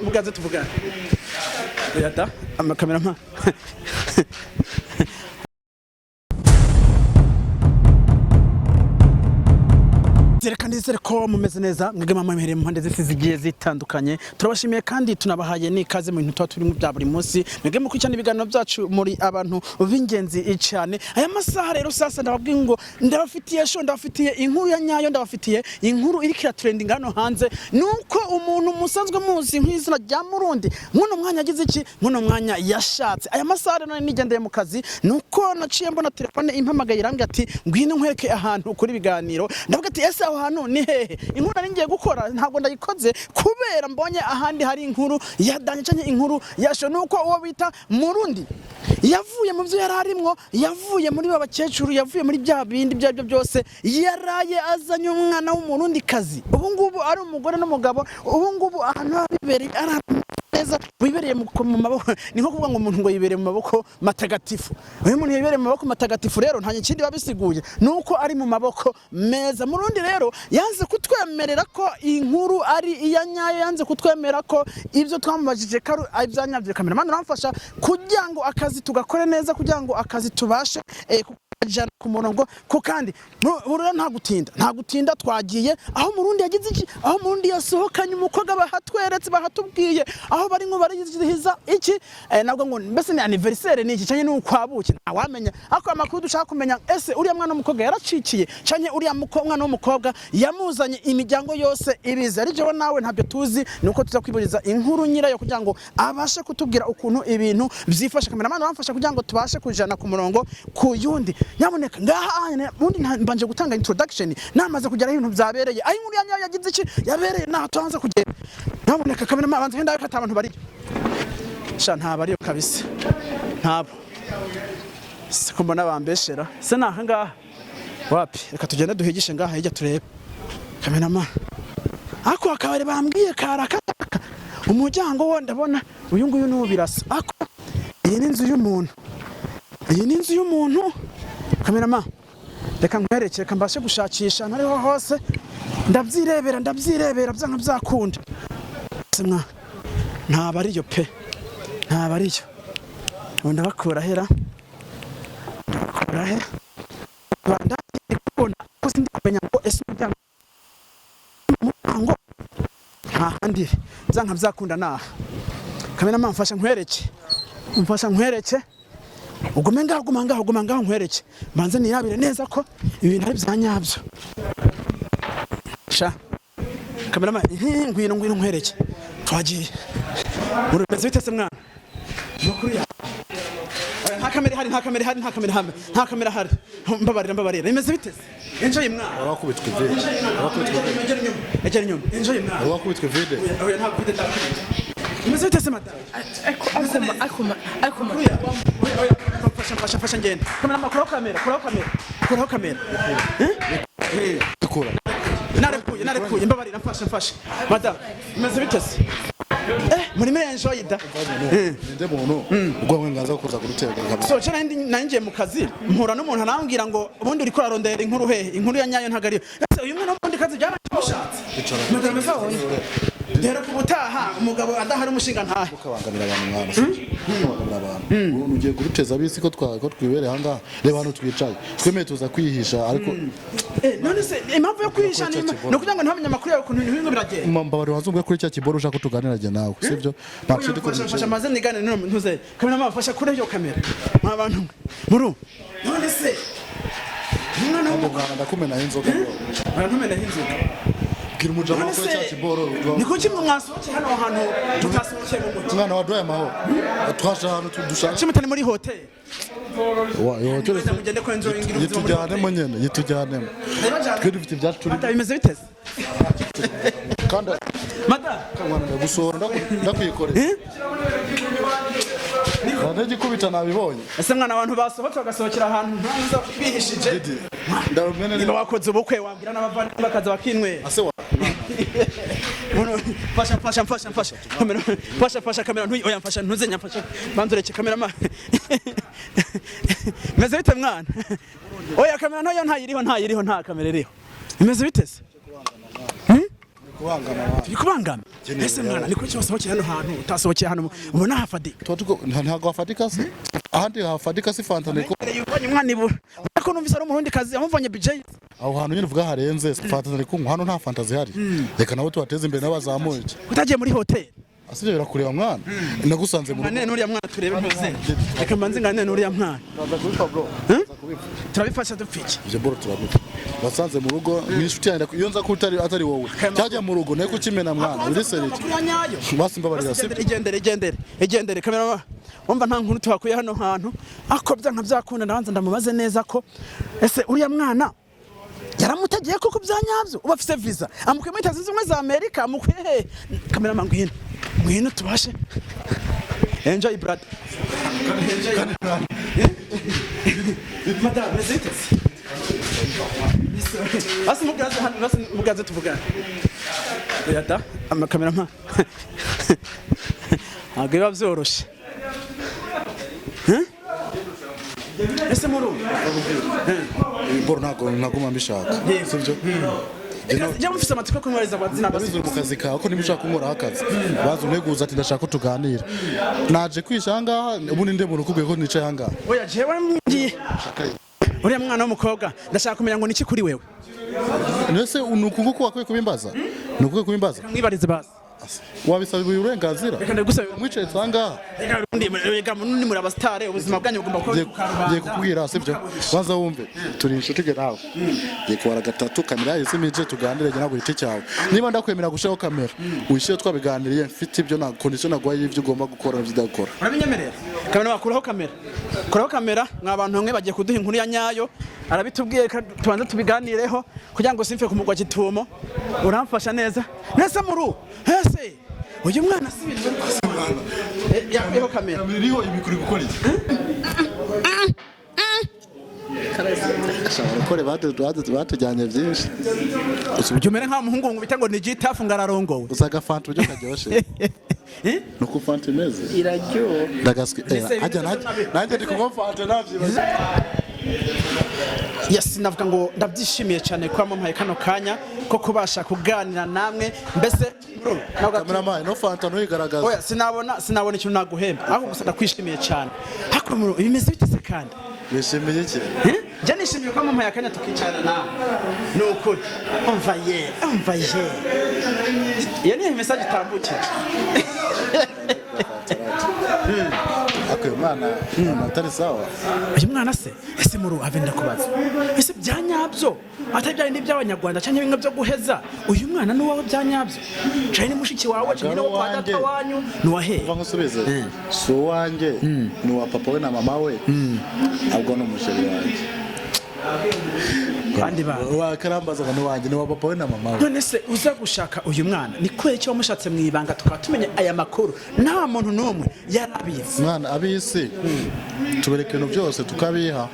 mugaze tuvugana yada amakamera Zereka ndizere ko mumeze neza mwege mama mhere mpande zose zigiye zitandukanye turabashimiye kandi tunabahaye n'ikaze mu bintu tuba turimo bya buri munsi mwege mu kwicana ibiganiro byacu muri abantu b'ingenzi cyane aya masaha rero sasa ndababwiye ngo ndabafitiye inkuru ya nyayo ndabafitiye inkuru iri kira trending hano hanze nuko umuntu musanzwe muzi nk'izina rya Murundi muno mwanya agize iki muno mwanya yashatse aya masaha rero nigendeye mu kazi nuko naciye mbona telefone impamagaye irambye ati ngwino nkwereke ahantu kuri biganiro ndavuga ati ese aho hano ni hehe inkuru nari ngiye gukora ntabwo ndayikoze kubera mbonye ahandi hari inkuru yadanye cyane inkuru yasho nuko uwo bita Murundi yavuye mu byo yararimwo yavuye muri babakecuru yavuye muri bya bindi byabyo byose yaraye azanye umwana w'umurundikazi ubu ngubu ari umugore n'umugabo ubu ngubu ahantu bibereye ari neza wibereye mu maboko ni nko kuvuga ngo umuntu ngo yibereye mu maboko matagatifu uyu muntu yibereye mu maboko matagatifu rero nta kindi babisiguye nuko ari mu maboko meza Murundi rero yanze kutwemerera ko inkuru ari iya nyayo yanze kutwemera ko ibyo twamubajije karu ibyanyabye cameraman uramfasha kugira ngo akazi tugakore neza kugira ngo akazi tubashe kujana ku murongo ko kandi burura nta gutinda twagiye aho Murundi yagize iki aho Murundi yasohokanye umukobwa bahatweretse bahatubwiye aho bari ngo barizihiza iki nabwo ngo mbese ni anniversaire ni iki cyane n'ukwabuki ntawamenya ako amakuru dushaka kumenya ese uriya mwana w'umukobwa yaracikiye cyane uriya mwana w'umukobwa yamuzanye imiryango yose ibize ari jewe nawe ntabyo tuzi nuko tuzakwiburiza inkuru nyirayo kugira ngo abashe kutubwira ukuntu ibintu byifashe cameraman bamfasha kugira ngo tubashe kujana ku murongo ku yundi nyamuneka ngaha ubundi mbanje gutanga introduction namaze kugera ibintu byabereye ayi muri yanyayo yagize iki yabereye naho tuanze kugera nyamuneka kamera abanze ndaye kata abantu bari sha nta bari kabisa ntabo sikumbona bambeshera se naha ngaha wapi reka tugende duhigishe ngaha hirya turebe kamera ako akabare bambwiye karakaka umuryango wo ndabona uyu nguyu n'ubirasa ako iyi ni inzu y'umuntu Kamerama reka nkwereke reka mbashe gushakisha nariho hose ndabyirebera byanka byakunda semwa nta bariyo pe nta bariyo ndabakura hera banda kubona kuzi ndikumenya ngo ese umuryango nta handi byanka byakunda naha Kamerama mfasha nkwereke ugume ngaho nkwereke manze nirabire neza ko ibintu ari byanyabyo sha kamerama ngwino nkwereke twagiye urumeze bitese mwana makuru ya nta kamera hari mbabarira imeze bitese enjoy mwana warakubitwe enjoy mwana warakubitwe vide oya nta vide imeze bitese mata akoma fasha ngene kamera makuru kamera kura narekuye mbabarira mfasha madam imeze bitese muri enjoy da nde muntu ugomwe ngaza kuza kurutega so cyane nanjye mu kazi mpura n'umuntu arambwira ngo ubundi uri kurarondera inkuru inkuru ya nyayo ntagariyo ese uyu mwana w'ubundi kazi byaramushatse madam sawo Dero kubutaha umugabo adahari umushinga ntahe ukabangamira abantu abantu ugiye kuruteza bisi ko twibereye hanga reba hano twicaye twemeye tuza kwihisha ariko none se impamvu yo kwihisha no kugira ngo ntamenye amakuru yawe kuntu ibintu biragenda mbabari wazumwe kuri cya kiboro ushaka kutuganira je nawe sivyo bakindi ko fasha maze nigane ntuze kamera mafasha kure yo kamera abantu muru none se none umuganda ndakumena inzoga ntumena inzoga kiri mujama ko cya kiboro niko kimwe mwasohoke hano hantu tutasohoke mu muti mwana wa doya maho twasha hano dushaka kimutane muri hotel wa yo hotel mugende ko enjoy ingiro yitujyanemo nyene yitujyanemo twe dufite ibyacu turi bimeze biteze kandi mata gusora ndakwikorera nanje kubita nabibonye ese mwana abantu basohotse bagasohokera ahantu ntuza kwihishije ndarumene niba wakoze ubukwe wabwira n'abavana bakaza bakinywera ase wa fasha kamera oya mfasha ntuze nyafasha banzureke kamera ma meze bite mwana oya kamera ntoya ntayiriho nta kamera iriho imeze bitese kubangama ese mwana niko cyo wasohokeye hano hantu utasohokeye hano ubona hafadika ntago hafadika se ahandi hafadika si fanta niko yubanye umwana ibura ko numvise ari umurundikazi yamuvanye BJ aho hantu nyine uvuga harenze fanta niko hano nta fanta zihari reka nawe tubateze imbere n'abazamuye utagiye muri hotel asije birakureba mwana nagusanze mu rugo nuriya mwana turebe ntuze reka manzi ngane nuriya mwana turabifasha dupfiki je boro turabifasha basanze mu rugo n'inshuti yanjye iyo nza ko atari wowe cyajya mu rugo neko kimena mwana uri seriti basimba barira se igendere kamera wumva nta nkuru tuhakuye hano hantu akobya nka byakunda ndabanza ndamubaze neza ko ese uriya mwana yaramutegeye koko byanyabyo uba afite visa amukuye muri Leta Zunze za Amerika amukuye kamera mangwino ngwino tubashe enjoy brother madame Mitsitsu basi mugaze tuvugana yata amakamera mpa ageba byoroshe ese Murundi boro ntago mbishaka sivyo je mufise amatiko ko mwariza abazina basi mu kazi kawe ko nimishaka kumura akazi bazo nteguza ati ndashaka ko tuganira naje kwishanga ubundi nde mu rukubwe ko nicaye hanga oya jewe ngiye uriya mwana w'umukobwa ndashaka kumenya ngo niki kuri wewe nese unukuko wakwe kubimbaza nukuko kubimbaza mwibarize basi wabisabiye uburenganzira reka ndagusaba mwicaye tsanga reka murundi murabastare ubuzima bwanyu bugomba ko ngiye kukubwira sibyo waza wumve turi inshuti ge nawe ngiye kubara gatatu kamera yese mije tuganire je nabwo ite cyawe niba ndakwemera gushaho kamera wishyire twabiganiriye mfite ibyo na condition nagwaye ibyo ugomba gukora byidakora urabinyemerera kamera bakuraho kamera kuraho kamera mwabantu bamwe bagiye kuduha inkuru ya nyayo arabitubwiye tubanze tubiganireho kugira ngo simfe kumugwa gitumo uramfasha neza nese muru hese uyu mwana sibintu yakwiho kamera iriho ibikuri gukora iki kare batujyanye byinshi ujumere nka muhungu ngo bita ngo ni gitafu ngararongowe usaga fanta ujyo karyoshe nuko fanta imeze iraryo ndagaswe ajya nanjye ndi kunywa fanta navyibaza yes navuga ngo ndabyishimiye cyane kwa mumpaye kano kanya ko kubasha kuganira namwe mbese kamera no fanta no igaragaza oya sinabona ikintu naguhemba aho gusa ndakwishimiye cyane hako mu bimeze bitese kandi bishimiye iki je nishimiye ko mumpaye kanya tukicara nawe nukuri umva ye iyo ni message itambukira akwe mwana atari sawa uyu mwana se ese muru avenda kubaza ese byanyabyo atajyanye n'iby'abanyarwanda cyane bimwe byo guheza uyu mwana ni wawe byanyabyo cyane mushiki wawe cyane no kwa data wanyu ni wahe uva nkusubize so wanjye ni wa papa we na mama we abwo no musheri wanjye kandi ba wakarambaza ngo wanjye ni wa papa we na mama we none se uza gushaka uyu mwana ni kwere cyo wamushatse mu ibanga tukaba tumenya aya makuru nta muntu n'umwe yarabizi mwana abisi tubereka ibintu byose tukabiha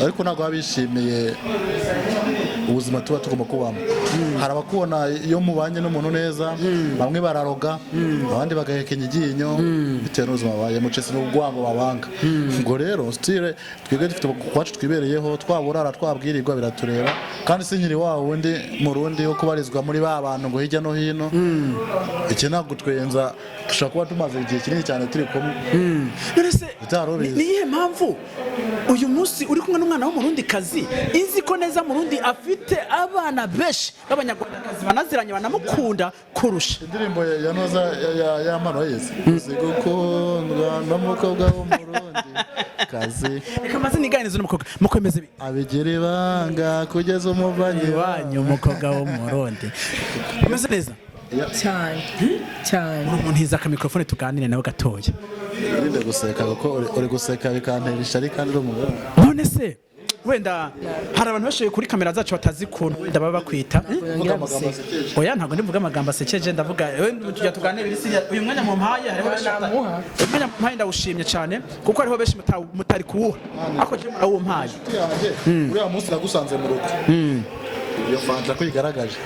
ariko ntabwo abishimiye ubuzima tuba tugomba kubamo hari abakubona iyo mubanye n'umuntu neza bamwe bararoga abandi bagahekenya iryinyo bitewe n'ubuzima babaye mucese n'ubwango babanga ngo rero style twebwe dufite kwacu twibereyeho twaburara twabwirirwa biratureba kandi sinkiri wa wundi Murundi wo kubarizwa muri ba bantu ngo hirya no hino iki ntabwo twenza dushaka kuba tumaze igihe kinini cyane turi kumwe none se ni iyihe mpamvu uyu munsi uri kumwe n'umwana w'umurundikazi inzi ko neza Murundi afite abana benshi b'abanyarwandakazi banaziranye banamukunda kurusha indirimbo ya noza ya mano yese zigukundwa n'umukobwa w'umurundi kazi reka maze niganize n'umukobwa mukomeze bi abigire ibanga kugeza umuvanye wanyu umukobwa w'umurundi umeze neza cyane umuntu hiza ka microphone tuganire nawe gatoya urinde guseka kuko uri guseka bikantera ishari kandi uri umugore none se wenda hari abantu bashoye kuri kamera zacu batazikunda wenda baba bakwita oya ntabwo ndivuga amagambo asekeje ndavuga tujya tuganira biri siriya uyu mwanya mu mpaye hariho umwanya mu mpaye ndawushimye cyane kuko hariho benshi mutari kuwuha ako je murawo mpaye uriya munsi nagusanze mu rugo iyo fanta ko igaragaje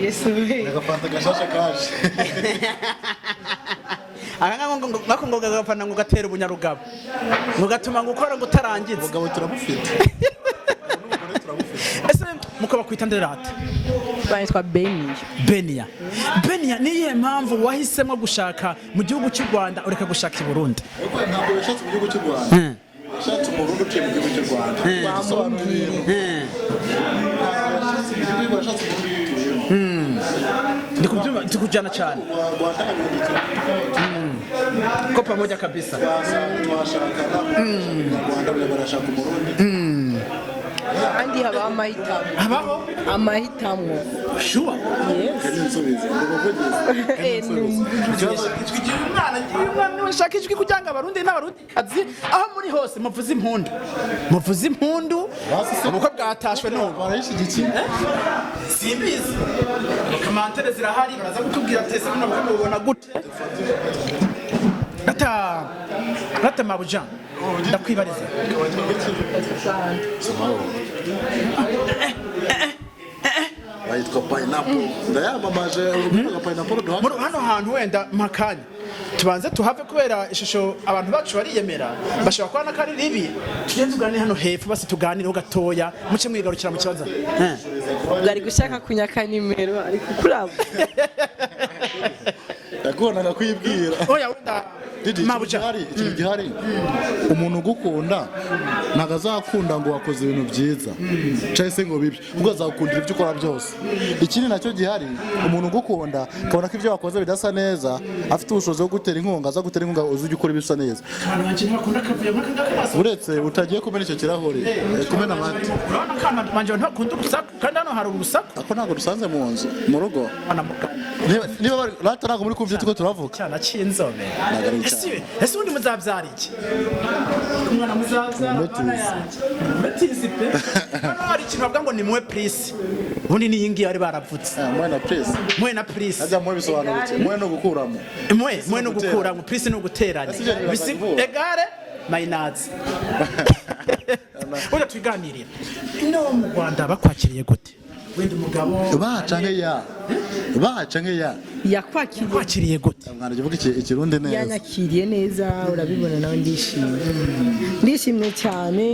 yes agafanta gashasha kaje ngako ngo gafana ngo gatera ubunyarugabo ngo gatuma ngo ukora ngo utarangiza ubugabo turabufite ese mukaba kwita nderate Bayitwa Benia niye mpamvu wahisemo gushaka mu gihugu cy'u Rwanda ureka gushaka i Burundi? Ntabwo yashatse mu gihugu cy'u Rwanda. Yashatse Murundi utuye mu gihugu cy'u Rwanda. Wamurundi. Ndikujana cyane. Ko pamoja kabisa. Andi haba amahitamo. Sure. Nshaka ijwi kugira ngo abarundi n'abarundikazi aho muri hose muvuze impundu ubukwe bwatashwe n'ubu barayishyigikiye. simbizi komantere zirahari baraza kutubwira tese muno mubona gute Rata mabuja ndakwibariza bayitwa pineapple ndayamamaje urubuga pineapple muri hano hantu wenda makanya tubanze tuhave kubera ishusho abantu bacu bariyemera bashobora kuba nakari ribi tugenze ugane hano hepfo basi tuganire ho gatoya muce mwigarukira mu kibazo bari gushaka kunyaka nimero ariko kurabo yagonaga kwibwira oya wenda mabuja ikintu gihari umuntu ugukunda ntago azakunda ngo wakoze ibintu byiza cyangwa se ngo bibi ubwo azakundira ibyo ukora byose. Ikindi nacyo gihari umuntu ugukunda kabona ko ibyo wakoze bidasa neza afite ubushobozi bwo gutera inkunga aza gutera inkunga uzujya ukora ibisa neza uretse utagiye kumena icyo kirahure kumena amata manje ntakunda urusaku kandi hano hari urusaku ako ntago rusanze mu nzu mu rugo niba rata ntago muri kumva tuko turavuga cyana cy'inzobe ese undi muzabyara iki umwana muzabyara Mitsitsu pe hari ikintu bavuga ngo ni mwe prise ubundi ni yingi bari baravutse mwe na prise ajya mwe bisobanura iki mwe no gukuramo mwe no gukuramo prise no guteranya egare mayinazi oya twiganirira no mu Rwanda bakwakiriye gute wenda umugabo baca nkeya yakwakiriye gute mwana uvuga ikirundi neza yanyakiriye neza urabibona nawe ndishimye cyane.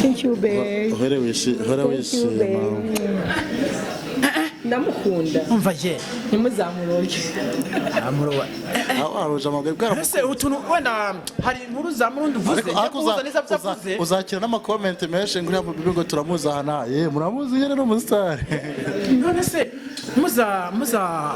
Thank you babe. hore wishima ndamukunda umva ye ntimuzamuroge amurowa aroje amagwe bwa ese utuntu wenda hari inkuru za Murundi uvuze yakuza neza byavuze uzakira n'ama comment menshi ngo ntabwo bigo turamuzahana muramuzi yere no mustari none se muza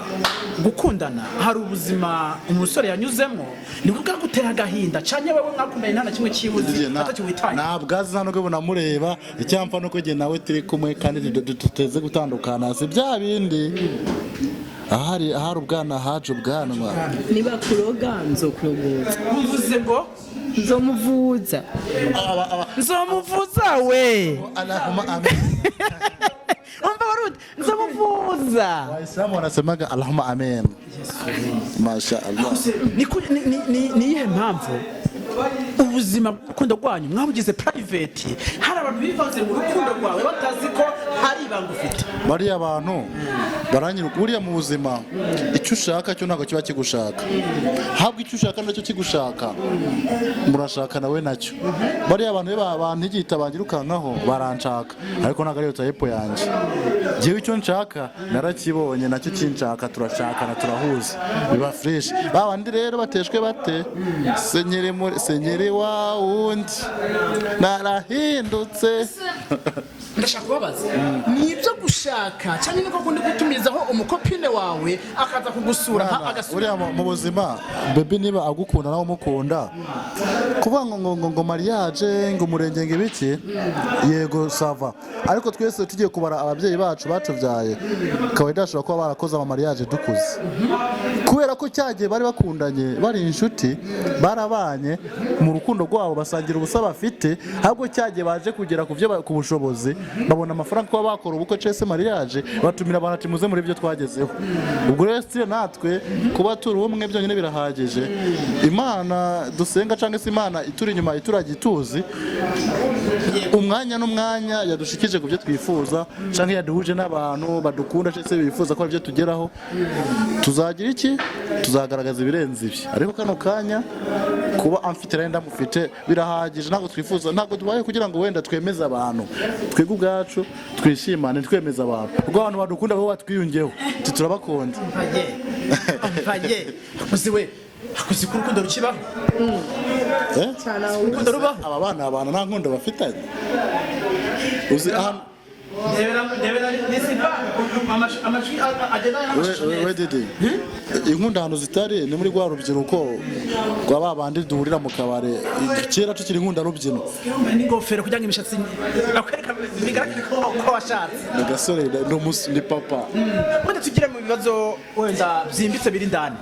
gukundana hari ubuzima umusore yanyuzemo nibwo bwagutera agahinda cyane wewe mwakundanye nta kimwe kibuze atakiwitaye ntabwo azi hano ko namureba icyampa no kugenda nawe turi kumwe kandi tuteze gutandukana si bya bindi ahari ubwana haje ubwanwa niba kuroga nzokurogoza uvuze ngo nzomuvuza we Allahumma amen umva Barundi nzomuvuza Waislamu wanasemaga Allahumma amen masha Allah ni ihe mpamvu ubuzima bw'urukundo rwanyu mwabugize private hari abantu bivanze mu rukundo rwawe batazi ko hari ibanga ufite bariya abantu baranyiruka buriya mu buzima icyo ushaka cyo ntabwo kiba kigushaka habwo icyo ushaka nacyo kigushaka murashaka nawe nacyo bariya abantu bantigita bangirukankaho baranshaka ariko ntabwo ariyo tayipo yanjye jewe icyo nshaka narakibonye nacyo kinshaka turashakana turahuza biba fresh babandi rero bateshwe bate senyeri wa wundi narahindutse ndashaka kubabaza nibyo gushaka cyane niko kundi gutumizaho umukopine wawe akaza kugusura agasura mu buzima baby niba agukunda nawe umukunda kuvuga ngo mariage ngo umurenge ngibiki yego sava ariko twese tugiye kubara ababyeyi bacu batuvyaye kawaida ashobora kuba barakoze ama mariage dukuze kubera ko cyagiye bari bakundanye bari inshuti barabanye mu rukundo rwabo basangira ubusa bafite ahubwo cyagiye baje kugera ku bushobozi babona amafaranga kuba bakora ubukwe cese mariage batumira abantu ati muze muri byo twagezeho ubwo rero natwe kuba turi umwe byonyine birahagije imana dusenga cyangwa se imana ituri inyuma ituragiye tuzi umwanya n'umwanya yadushikije ku byo twifuza cyangwa yaduhuje n'abantu badukunda cyangwa se bifuza ko ibyo tugeraho tuzagira iki tuzagaragaza ibirenze ibi ariko kano kanya kuba amfite renda mufite birahagije ntabwo twifuza ntabwo tubaye kugira ngo wenda twemeze abantu twebwe ubwacu twishimane twemeza abantu ubwo abantu badukunda bo batwiyungeho turabakunda uziwe akuzi ko urukundo rukibaho urukundo rubaho aba bana abantu nta nkundo bafitanye uzi ahantu inkunda ahantu zitari ni muri rwa rubyiruko rwa babandi duhurira mu kabare kera tukiri inkunda rubyino n'ingofero kugira ngo imishatsi akwereka bigaragara ko washatse ni gasore ni papa wenda tugire mu bibazo wenda byimbitse biri indani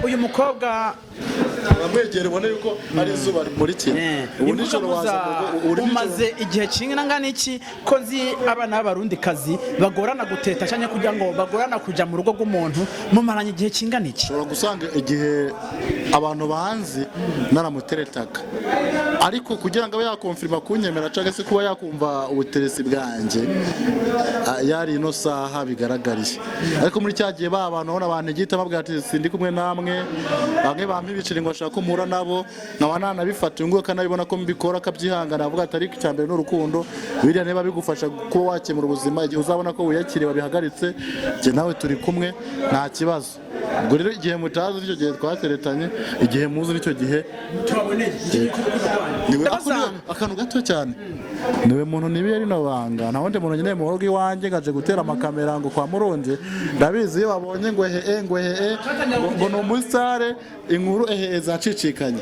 uyu mukobwa bamwegere ubona yuko ari izuba rimurikira ubu nijoro umaze igihe kingana iki ko nzi abana b'abarundikazi bagorana guteta cyangwa kugira ngo bagorana kujya mu rugo rw'umuntu mumaranye igihe kingana iki ushobora gusanga igihe abantu banzi naramuteretaga ariko kugira ngo abe yakonfirma kunyemera cyangwa se kuba yakumva ubuteresi bwanjye yari ino saha bigaragariye ariko muri cya gihe ba abantu babona abantu igita babwira ati sindi kumwe namwe bamwe bampa ibiceri ngo bashaka kumura nabo nkaba nanabifata ngo kanabibona ko mbikora akabyihangana avuga ati ariko icyambere n'urukundo biriya niba bigufasha kuba wakemura ubuzima igihe uzabona ko wiyakiriye wabihagaritse njye nawe turi kumwe nta kibazo ubwo rero igihe mutazi icyo gihe twateretanye igihe muzi nicyo gihe akantu gato cyane niwe muntu nibiye rino banga nta wundi muntu nyine mu rugo iwanjye ngaje gutera amakamera ngo kwa Murundi ndabizi iyo babonye ngo ngo no muri sare inkuru zacicikanye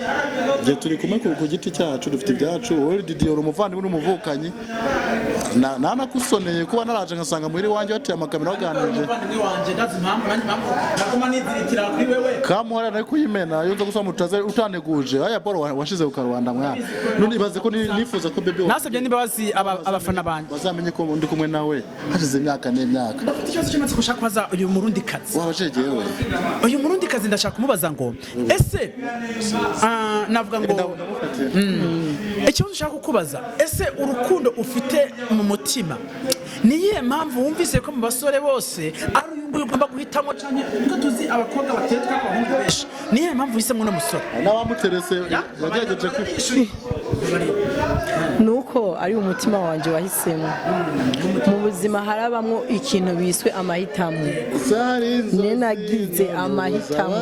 igihe turi kumwe ku giti cyacu dufite ibyacu wowe Didier umuvandimwe n'umuvukanyi nanakusoneye kuba naraje ngasanga muri wanjye bateye amakamera baganirije kamuhara nayo kuyimena yo nza gusoma mutaze utaneguje aya boro washize ku Rwanda mwana none ibaze ko nifuza ko bebe nasabye nibabazi abafana banje bazamenye ko ndi kumwe nawe hashize imyaka n'imyaka ikibazo cy'amatsiko kushaka kubaza uyu Murundikazi wabajegeye we uyu Murundikazi ndashaka kumubaza ngo ese navuga ngo ikibazo ushaka kukubaza ese urukundo ufite mu mutima niye mpamvu wumvise ko mu basore bose ari uyu nguyu ugomba guhitamo cyane kuko tuzi abakobwa batetwa abahungu benshi niye mpamvu uhisemo uno musore n'abamuterese yagerageje ko nuko ari umutima wanjye wahisemo mu buzima harabamwo ikintu biswe amahitamo ne nagize amahitamo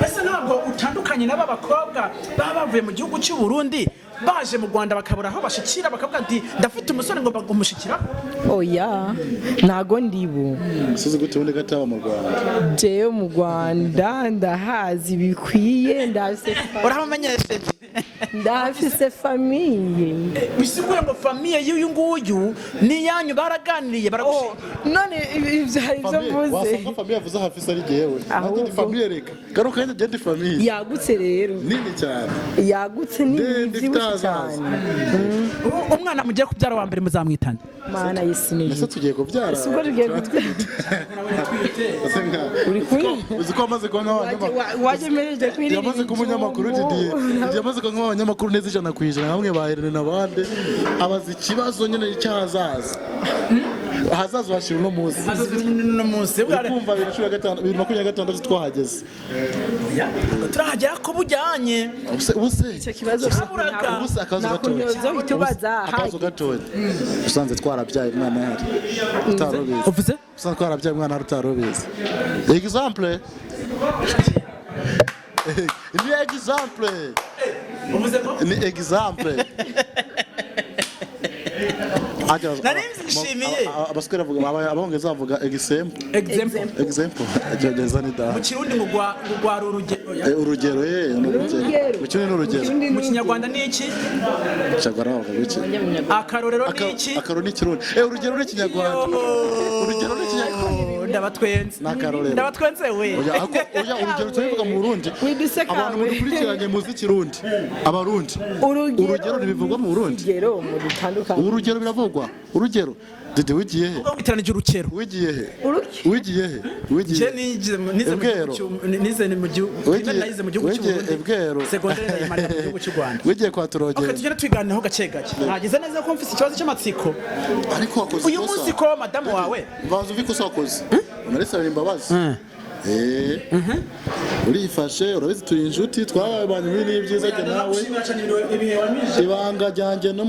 ese ntabwo utandukanye n'aba bakobwa baba bavuye mu gihugu cy'u Burundi baje mu Rwanda bakabura aho bashikira bakavuga ati ndafite umusore ngo bagumushyikira oya ntago ndibo sizi gute ubundi gataba mu Rwanda jewe mu Rwanda ndahazi bikwiye urahamenyesheje ndafise famiye bisiguye ngo famiye y'uyu nguyu ni yanyu baraganiriye baragushinga none ibyo hari byo mvuze wasanga famiye avuze hafise ari jewe ndi famiye reka garuka yende ndi famiye yagutse rero nini cyane yagutse nini cyane umwana mugiye kubyara wa mbere muzamwitana mana yisinije ese tugiye kubyara suko tugiye kubyara uri kuri uziko amaze ko wajemereje kwiri yamaze ko umunyamakuru Didier yamaze ko abanyamakuru neza ijana ku ijana bamwe baherene nabande abaza ikibazo nyine cyahazaza ahazaza hashira no munsi kumva 2026 twahageze turahagera ko bujyanye ubuse icyo kibazo ubuse akazo gatoya usanze twarabyaye umwana yari utarobize uvuze usanze twarabyaye umwana yari utarobize exemple ni exemple ni exemple nari nzishimiye abaswera bavuga abongeza bavuga example agerageza ni da mu kirundi ngo gwara urugero mu kirundi n'urugero mu kinyarwanda ni iki cyagara bavuga iki akarorero ni iki akarorero ni kirundi urugero ni kinyarwanda urugero ni kinyarwanda ndabatwenze we oya urugero tubivuga mu Burundi abantu bakurikiranye muzi kirundi abarundi urugero ntibivugwa mu Burundi urugero biravugwa urugero Dede wigiye he iteranije urukero wigiye he wigiye he je nize mu gihugu nize mu gihugu cy'u secondaire ndayimara mu gihugu cy'u Rwanda wigiye kwa turogera okay tugenda twiganiraho gace gace nageze neza ko mfite ikibazo cy'amatsiko ariko wakoze uyu munsi ko madamu wawe bazo viko sakoze unarisa imbabazi urifashe urabizi turi inshuti twabanye ibintu byiza cyane nawe ibanga ryanjye no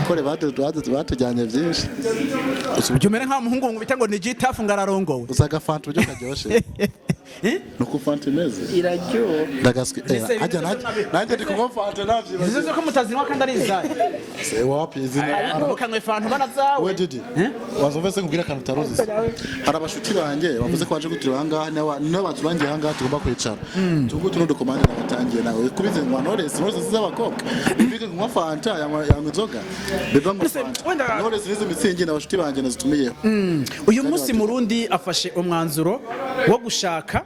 kore batujyanye byinshi ujumere nka muhungu ngo bita ngo ni gitafu ngararongowe usaga fanta ujyo karyoshe nuko fanta imeze iraryo ndagaswe ajya nanjye ndi kunywa fanta navyibaze izo ko mutazinywa kandi ari izaye se wapi izina arabukanywe fanta bana zawe we didi wazumva se kubwira kantu taruzi hari abashuti banjye bavuze ko baje gutira hangaha nawe baturangiye hangaha tugomba kwicara tugo tuno dokomande nabatangiye nawe kubize ngo Knowless z'abakobwa bige kunywa fanta yanywa inzoga beba ngo Knowless nizo mitsingi n'abashuti banjye nazitumiye uyu munsi Murundi afashe umwanzuro wo gushaka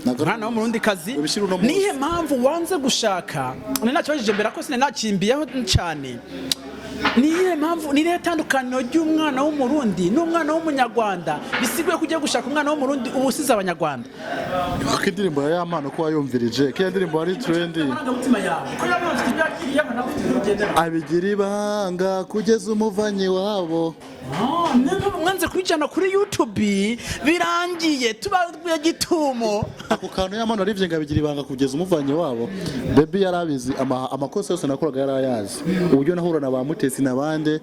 mwana w'umurundikazi nihe mpamvu wanze gushaka ninacyo mbere ko sine nakimbiyeho cyane nihe mpamvu nihe tandukaniro ry'umwana w'umurundi n'umwana w'umunyarwanda bisiguye kujya gushaka umwana w'umurundi ubusize abanyarwanda akidirimbo ya mpano ko wayumvirije kiya ndirimbo ari trendy abigira ibanga kugeza umuvanyi wabo mwanze kwijana kuri YouTube birangiye tubaguye gitumo ako kantu y'amano arivye ngabigira ibanga kugeza umuvanyi wabo baby yarabizi amakosa yose nakoraga yarayazi uburyo nahura na ba mutesi nabande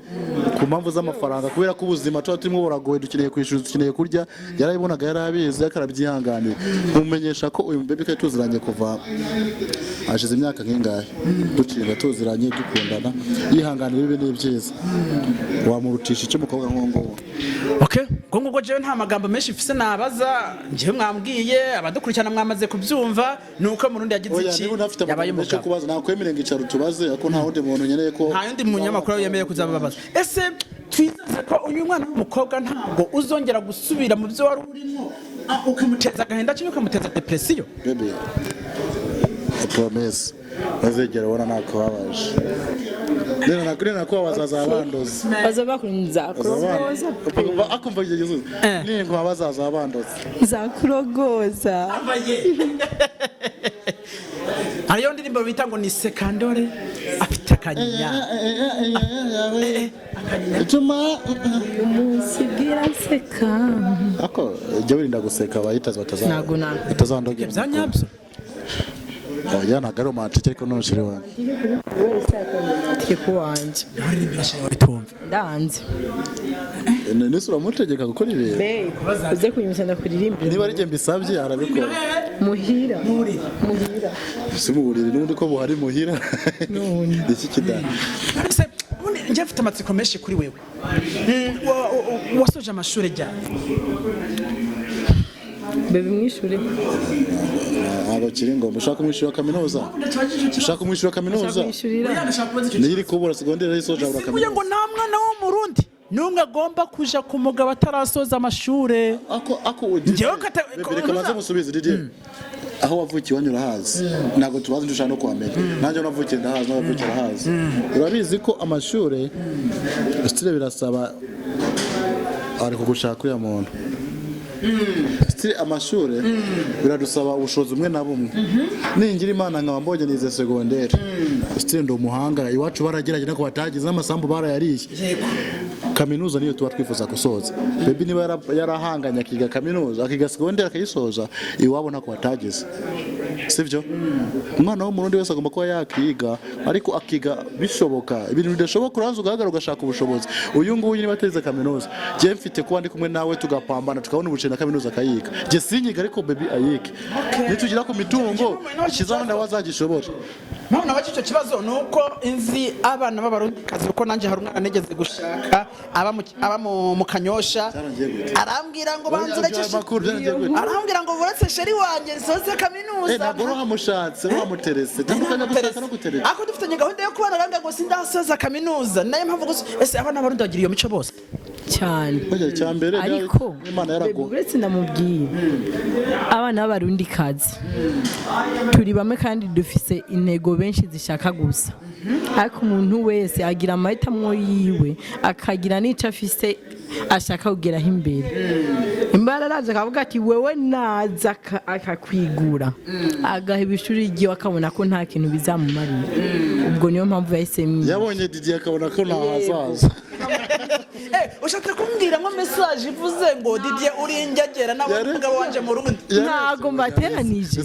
ku mpamvu z'amafaranga kubera ko ubuzima tuba turimo buragoye dukeneye kwishyura dukeneye kurya yarabibonaga yarabizi yakarabyihanganira mumenyesha ko uyu baby kandi tuziranye kuva ashize imyaka nk'ingahe ducinga tuziranye dukundana yihanganira ibi n'ibyiza wamurutisha icyo mukobwa nkongo okay ngo jewe nta magambo menshi mfise nabaza njewe mwambwiye abadukurikirana mwamaze kubyumva nuko Murundi yagize iki yabaye umugabo kubaza nakwemerera ngicaro tubaze ako nta wundi muntu nyeneye ko nta yundi munyamakuru yemeye kuzababaza ese twizeze ko uyu mwana w'umukobwa ntabwo uzongera gusubira mu byo wari urimo ukamuteza agahinda cyangwa ukamuteza depression baby promise bazegera ubona ntako babaje nena ko bazaza abandoze bazabakunza kurogoza akumva igihe gizuze ningo bazaza abandoze zakurogoza hariyo ndirimbo bita ngo ni sekandore afite akanya ituma umusigira seka ako jya wirinda guseka bayitaza batazandogera byanyabyo oya nagaro mantike ariko noshire wanjye tiko wanje ndanze nisura mutegeka gukora ibintu uze kunyumisana kuririmbira niba ari je mbisabye arabikora muhira si mu buriri n'undi ko buhari muhira iki kidani njye mfite amatsiko menshi kuri wewe wasoje amashuri ryari bebe mwishure abo kiri ngo mushaka kumwishura kaminuza ushaka kumwishura kaminuza niri kubura secondaire yisoje abura kaminuza uye ngo nta mwana wo Murundi numwe agomba kuja ku mugabo atarasoza amashure ako njyewe reka maze musubize Didier aho wavukiye wanyura hazi ntago tubazi ndushaka no kwamenya nanjye navukiye ndahazi navukiye hazi urabizi ko amashure stile birasaba ari kugushaka uya muntu stile amashure biradusaba ubushobozi umwe na bumwe ningira imana nkaba mbonye nize secondaire stile ndo muhanga iwacu baragerageza ko batagize n'amasambu barayariye kaminuza niyo tuba twifuza gusoza baby niba yarahanganya akiga kaminuza akiga secondaire akayisoza iwabo nako batagize sivyo umwana wo Murundi wese agomba kuba yakiga ariko akiga bishoboka ibintu bidashoboka uranze ugahagarara ugashaka ubushobozi uyu nguyu niba ateze kaminuza je mfite kuba ndi kumwe nawe tugapambana tukabona ubucena kaminuza akayiga je sinyiga ariko baby ayike nitugira ku mitungo ikizana ndawe azagishobora none abacico kibazo nuko inzi abana b'abarundikazi uko nanje hari umwana negeze gushaka aba mu Kanyosha arambwira ngo banzureke arambwira ngo buretse sheri wanje soze kaminuza nagoro hamushatse bamuterese ndamukanya gushaka no guterese ako dufitanye gahunda yo kubana arambwira ngo sindasoza kaminuza naye mpamvu gusa ese abana b'abarundi bagira iyo mico bose cyane cyambere ariko Imana yarago uretse ndamubwiye abana b'abarundikazi turi bamwe kandi dufise intego benshi zishaka gusa ariko umuntu wese agira amahitamo yiwe akagira n'ico afise ashaka kugeraho imbere imbara araza akavuga ati wewe naza akakwigura agaheba ishuri ryiwe akabona ko nta kintu bizamumarira ubwo niyo mpamvu yahisemo yabonye Didier akabona ko nta hazaza ushaka kumbwira ngo message ivuze ngo Didier uri ingegera n'abagabo wanje mu Rundi ntago mbateranije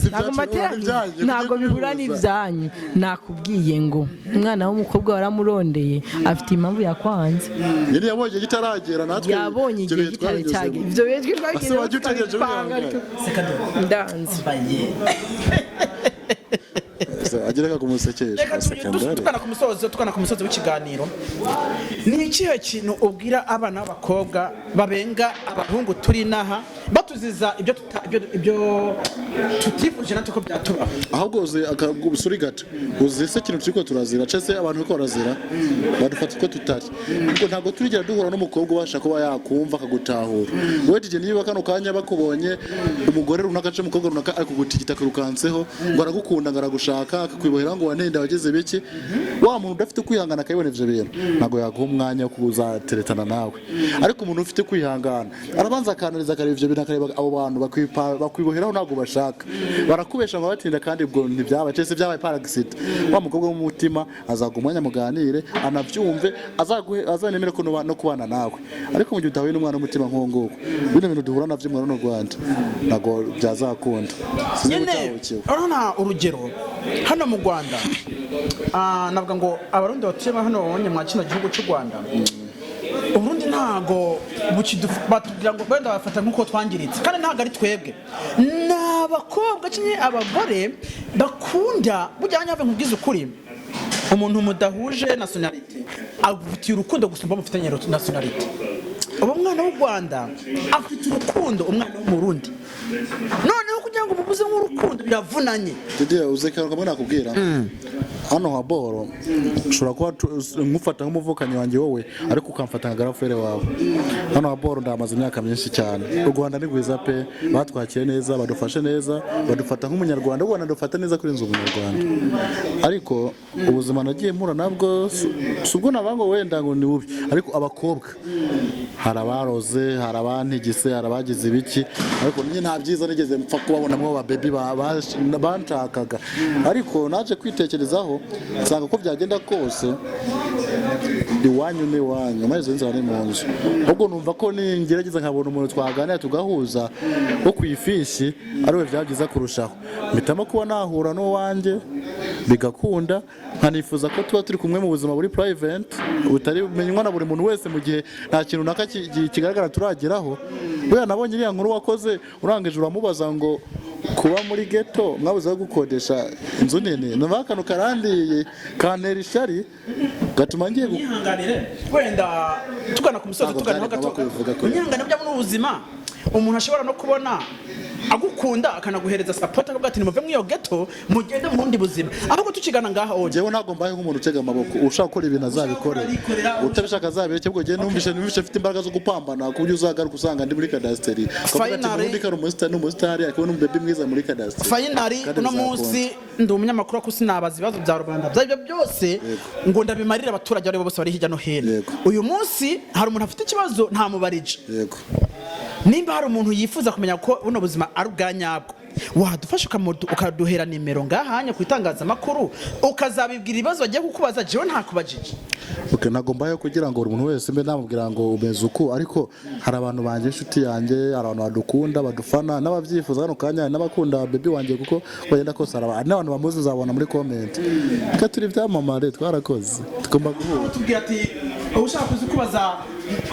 ntago bihura n'ivyanyu nakubwiye ngo umwana w'umukobwa waramurondeye afite impamvu yakwanze yari yabonye gitaragera natwe yabonye igihe kitari ivyo bezwe twagiye panga ndanze ageraga kumusekesha tukana ku musozi w'ikiganiro ni ikihe kintu ubwira abana b'abakobwa babenga abahungu turi naha batuziza ibyo tutifuje natwe ko byatuba ahubwo uzi akagusuri gato uzi se kintu turiko turazira cese abantu ko barazira badufata ko tutari kuko ntago turigera duhura n'umukobwa ubasha kuba yakumva akagutahura wewe Didier niba kano kanya bakubonye umugore runaka ce umukobwa runaka ari kugutigita kurukanseho ngo aragukunda ngaragushaka akakwibohera ngo wanenda wageze biki wa muntu udafite kwihangana akayibona ivyo bintu ntago yaguha umwanya wo kuzateretana nawe ariko umuntu ufite kwihangana arabanza akanariza akareba ivyo bintu akareba abo bantu bakwiboheraho ntago bashaka barakubesha ngo batinda kandi ubwo ntibyaba cese byabaye paragisite wa mukobwa w'umutima azaga umwanya muganire anavyumve azanemere ko no kubana nawe ariko mu gihe utahuye n'umwana w'umutima nk'uwo nguko bino bintu duhura navyo mu Rwanda ntago byazakunda urabona urugero hano mu Rwanda navuga ngo abarundi batuye hano babonye mwa kino gihugu cy'u Rwanda Uburundi ntago batubwira ngo benda bafata nk'uko twangiritse kandi ntago ari twebwe n'abakobwa cyane abagore bakunda bujyanye ave nkubwiza ukuri umuntu mudahuje nationality agufitiye urukundo gusumba mufitanye nationality ubu mwana w'u Rwanda afite urukundo umwana w'umurundi noneho kugira ngo umubuze nk'urukundo biravunanye Didier uzekera kamwe nakubwira hano haboro ushobora kuba nkufata nk'umuvukanyi wanjye wowe ariko ukamfata nka garafere wawe hano haboro ndamaze imyaka myinshi cyane u Rwanda ni rwiza pe batwakiye neza badufashe neza badufata nk'umunyarwanda u Rwanda dufata neza kuri nzu umunyarwanda ariko ubuzima nagiye mpura nabwo subwo nabango wenda ngo ni bubi ariko abakobwa harabaroze harabantigise harabagize ibiki ariko ninye nta byiza nigeze mpfa kubabona mwo ba baby banshakaga ariko naje kwitekerezaho nsanga ko byagenda kose iwanyu ni wanyu amaze nzara ni mu nzu ubwo numva ko ningerageza nkabona umuntu twaganira tugahuza wo kwifishi ari we byagiza kurushaho mitamo kuba nahura no wanje bigakunda nkanifuza ko tuba turi kumwe mu buzima buri private utari menywa na buri muntu wese mu gihe nta kintu naka kigaragara turageraho we nabonye iriya nkuru wakoze urangeje uramubaza ngo kuba muri ghetto mwabuze gukodesha inzu nini no bakano karandiye kantera ishari gatuma ngiye guhanganire wenda tugana ku musozi tugana gato unyangana bya mu buzima umuntu ashobora no kubona agukunda akanaguhereza support akavuga ati nimuve mwiyo ghetto mugende mu bundi buzima ahubwo tukigana ngaha oje jewe ntago mbaye nk'umuntu utega amaboko ushaka gukora ibintu azabikore utabishaka azabireke bwo je numvishe mfite imbaraga zo gupambana ku buryo uzagaruka usanga ndi muri cadastre finally kari umusitari akaba n'umubebe mwiza muri cadastre finally uno munsi ndi umunyamakuru ko sinabaza ibibazo bya Rwanda byabyo byose ngo ndabimarira abaturage bari bose bari hirya no hino uyu munsi hari umuntu afite ikibazo nta mubarije yego nimba hari umuntu yifuza kumenya ko buno buzima ari ubwanyabwo wadufasha ukaduhera nimero ngahanya kwitangaza amakuru ukazabibwira ibibazo bagiye kukubaza jewe ntakubajije ntago mbaye kugira ngo umuntu wese mbe namubwira ngo umeze uko ariko hari abantu banje inshuti yanjye hari abantu badukunda badufana n'abavyifuza hano kanya n'abakunda baby wanje kuko bagenda kose n'abantu bamuzi uzabona muri comment ka turi byamamare twarakoze tugomba guhura tubwira ati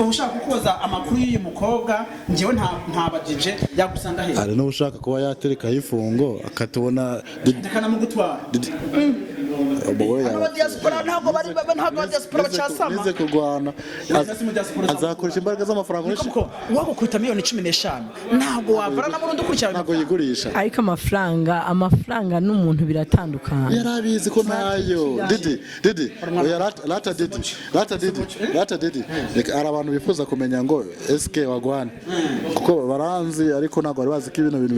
ushaka kukubaza amakuru y'uyu mukobwa njewe ntabajije yagusanga he ari no ushaka kuba yatereka ifungo akatubona ndakana mu gutwara aba diaspora ntabwo bari ntabwo diaspora bacasama nize kurwana azakoresha imbaraga z'amafaranga menshi kuko wagukubita miliyoni 15 ntabwo wavara na Murundi ukurikirana ntabwo yigurisha ariko amafaranga n'umuntu biratandukana yarabizi ko nayo didi oya rata didi ari abantu bifuza kumenya ngo SK wagwana kuko baranzi ariko ntabwo bari bazi ko ibintu